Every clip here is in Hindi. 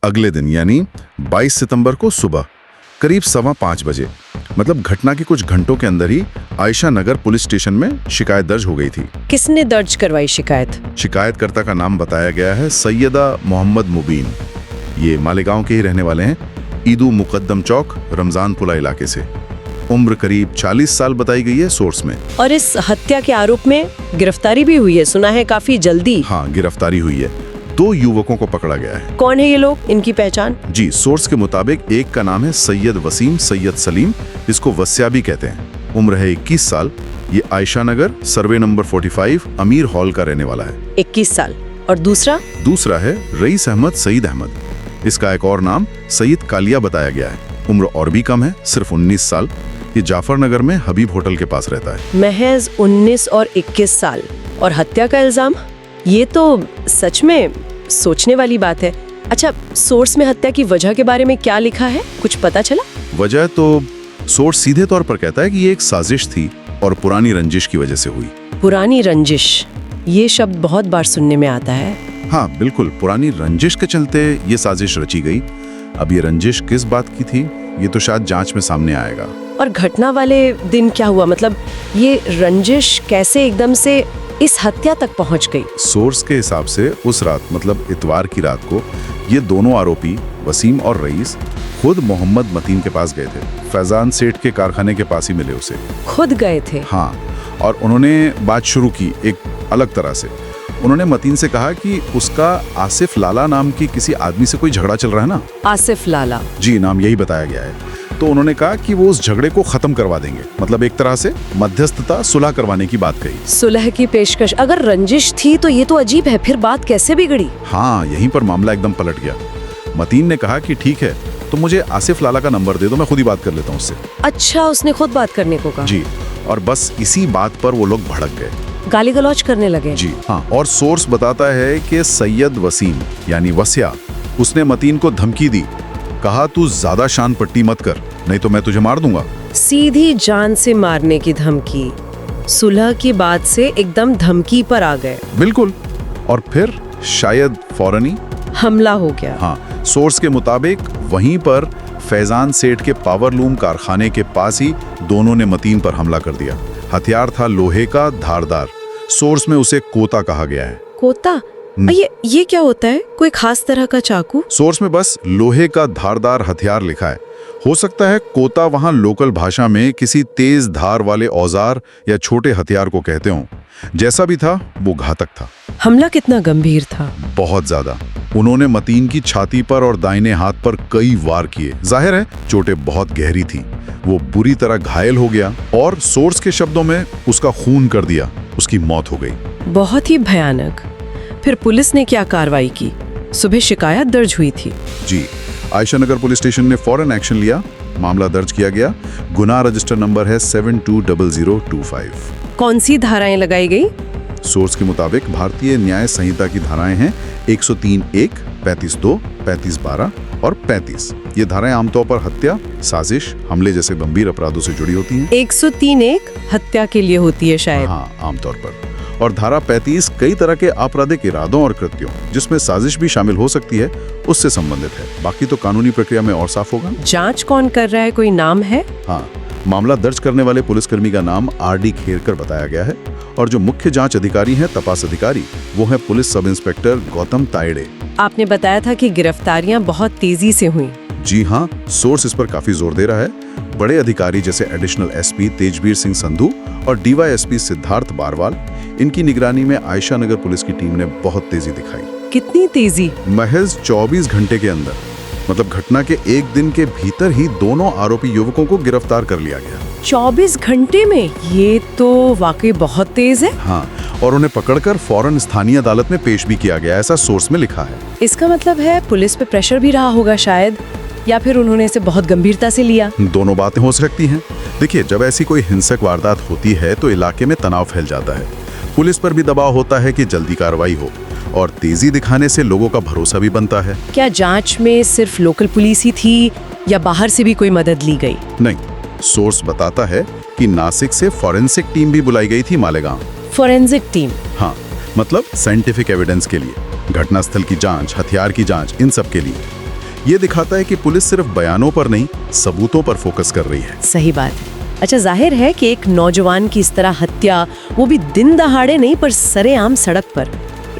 अगले दिन यानी 22 सितंबर को सुबह करीब 5:15 बजे, मतलब घटना के कुछ घंटों के अंदर ही आयशा नगर पुलिस स्टेशन में शिकायत दर्ज हो गई थी। किसने दर्ज करवाई शिकायत? शिकायतकर्ता का नाम बताया गया है सैयदा मोहम्मद मुबीन। ये मालेगांव के ही रहने वाले हैं, ईदू मुकद्दम चौक, रमजानपुरा इलाके से। उम्र करीब 40 साल बताई गई है सोर्स में। और इस हत्या के आरोप में गिरफ्तारी भी हुई है, सुना है काफी जल्दी। हाँ, गिरफ्तारी हुई है। 2 युवकों को पकड़ा गया है। कौन है ये लोग, इनकी पहचान? जी, सोर्स के मुताबिक एक का नाम है सैयद वसीम सैयद सलीम, इसको वस्या भी कहते हैं। उम्र है 21 साल। ये आयशा नगर सर्वे नंबर 45 अमीर हॉल का रहने वाला है। 21 साल। और दूसरा है रईस अहमद सईद अहमद। इसका एक और नाम सईद कालिया बताया गया है। उम्र और भी कम है, सिर्फ 19 साल। ये जाफर नगर में हबीब होटल के पास रहता है। महज 19 और 21 साल और हत्या का इल्जाम, ये तो सच में सोचने वाली बात है। अच्छा, सोर्स में हत्या की वजह के बारे में क्या लिखा है, कुछ पता चला? वजह तो सोर्स सीधे तौर पर कहता है कि ये एक साजिश थी और पुरानी रंजिश की वजह से हुई। पुरानी रंजिश, ये शब्द बहुत बार सुनने में आता है। हाँ बिल्कुल, पुरानी रंजिश के चलते ये साजिश रची गई। अब ये रंजिश किस बात की थी, ये तो शायद जांच में सामने आएगा। और घटना वाले दिन क्या हुआ, मतलब ये रंजिश कैसे एकदम से इस हत्या तक पहुंच गई? सोर्स के हिसाब से उस रात, मतलब इतवार की रात को, ये दोनों आरोपी वसीम और रईस खुद मोहम्मद मतीन के पास गए थे। फैजान सेठ के कारखाने के पास ही मिले उसे। खुद गए थे? हाँ, और उन्होंने बात शुरू की एक अलग तरह से। उन्होंने मतीन से कहा कि उसका आसिफ लाला नाम की किसी आदमी से कोई झगड़ा चल रहा है ना। आसिफ लाला? जी, नाम यही बताया गया है। तो उन्होंने कहा कि वो उस झगड़े को खत्म करवा देंगे, मतलब एक तरह से मध्यस्थता, सुलह करवाने की बात कही। सुलह की पेशकश? अगर रंजिश थी तो ये तो अजीब है, फिर बात कैसे बिगड़ी? हाँ, यहीं पर मामला एकदम पलट गया। मतीन ने कहा कि ठीक है, तो मुझे आसिफ लाला का नंबर दे दो, मैं खुद ही बात कर लेता हूँ उससे। अच्छा, उसने खुद बात करने को कहा? जी, और बस इसी बात पर वो लोग भड़क गए, गाली गलौज करने लगे। जी हाँ। और सोर्स बताता है कि सैयद वसीम यानी वस्या, उसने मतीन को धमकी दी, कहा तू ज्यादा शान पट्टी मत कर, नहीं तो मैं तुझे मार दूंगा। सीधी जान से मारने की धमकी। सुलह की बात से एकदम धमकी पर आ गए। बिल्कुल, और फिर शायद फौरनी हमला हो गया। हाँ, सोर्स के मुताबिक वहीं पर फैजान सेठ के पावरलूम कारखाने के पास ही दोनों ने मतीन पर हमला कर दिया। हथियार था लोहे का धारदार। सोर्स में उसे कोता कहा गया है। कोता? ये क्या होता है, कोई खास तरह का चाकू? सोर्स में बस लोहे का धारदार हथियार लिखा है। हो सकता है कोता वहां लोकल भाषा में किसी तेज धार वाले औजार या छोटे हथियार को कहते हों। जैसा भी था, वो घातक था। हमला कितना गंभीर था? बहुत ज्यादा। उन्होंने मतीन की छाती पर और दाहिने हाथ पर कई वार किए। जाहिर है चोटें बहुत गहरी थी। वो बुरी तरह घायल हो गया और सोर्स के शब्दों में उसका खून कर दिया, उसकी मौत हो गई। बहुत ही भयानक। फिर पुलिस ने क्या कार्रवाई की? सुबह शिकायत दर्ज हुई थी। जी, आयशा नगर पुलिस स्टेशन ने फौरन एक्शन लिया। मामला दर्ज किया गया। गुनाह रजिस्टर नंबर है 720025। कौन सी धाराएं लगाई गई? सोर्स के मुताबिक भारतीय न्याय संहिता की धाराएं हैं 103(1), 35(2), 35(12) और 35। ये धाराएं आमतौर पर हत्या, साजिश, हमले जैसे गंभीर अपराधों से जुड़ी होती हैं। 103(1) हत्या के लिए होती है शायद। हाँ, आमतौर पर। और धारा 35 कई तरह के आपराधिक इरादों और कृत्यों, जिसमें साजिश भी शामिल हो सकती है, उससे संबंधित है। बाकी तो कानूनी प्रक्रिया में और साफ होगा। जांच कौन कर रहा है, कोई नाम है? हाँ, मामला दर्ज करने वाले पुलिसकर्मी का नाम RD खेरकर बताया गया है और जो मुख्य जांच अधिकारी हैं, तपास अधिकारी, वो है police sub inspector Gautam Tayade. आपने बताया था कि गिरफ्तारियां बहुत तेजी से हुई। जी हाँ, सोर्स इस पर काफी जोर दे रहा है। बड़े अधिकारी जैसे एडिशनल SP तेजवीर सिंह संधू और DYSP सिद्धार्थ बारवाल, इनकी निगरानी में आयशा नगर पुलिस की टीम ने बहुत तेजी दिखाई। कितनी तेजी? महज 24 घंटे के अंदर, मतलब घटना के एक दिन के भीतर ही दोनों आरोपी युवकों को गिरफ्तार कर लिया गया। 24 घंटे में? ये तो वाकई बहुत तेज है। हाँ, और उन्हें पकड़कर फौरन स्थानीय अदालत में पेश भी किया गया, ऐसा सोर्स में लिखा है। इसका मतलब है पुलिस पे प्रेशर भी रहा होगा शायद, या फिर उन्होंने इसे बहुत गंभीरता से लिया। दोनों बातें हो सकती हैं। देखिए, जब ऐसी कोई हिंसक वारदात होती है तो इलाके में तनाव फैल जाता है। पुलिस पर भी दबाव होता है कि जल्दी कार्रवाई हो, और तेजी दिखाने से लोगों का भरोसा भी बनता है। क्या जांच में सिर्फ लोकल पुलिस ही थी या बाहर से भी कोई मदद ली गई? नहीं, सोर्स बताता है कि नासिक से फॉरेंसिक टीम भी बुलाई गई थी मालेगांव। Forensic team? हाँ, मतलब साइंटिफिक एविडेंस के लिए, घटनास्थल की जांच, हथियार की जांच, इन सब के लिए। ये दिखाता है कि पुलिस सिर्फ बयानों पर नहीं, सबूतों पर फोकस कर रही है। सही बात। अच्छा, जाहिर है कि एक नौजवान की इस तरह हत्या, वो भी दिन दहाड़े नहीं पर सरेआम सड़क पर,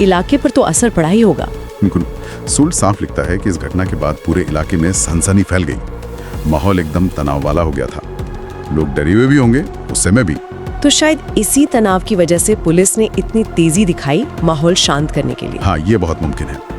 इलाके पर तो असर पड़ा ही होगा। बिल्कुल। सुल्ट साफ लिखता है कि इस घटना के बाद पूरे इलाके में सनसनी फैल गई। माहौल एकदम तनाव वाला हो गया था। लोग डरे हुए भी होंगे, गुस्से में भी। तो शायद इसी तनाव की वजह से पुलिस ने इतनी तेजी दिखाई माहौल शांत करने के लिए। हाँ, ये बहुत मुमकिन है।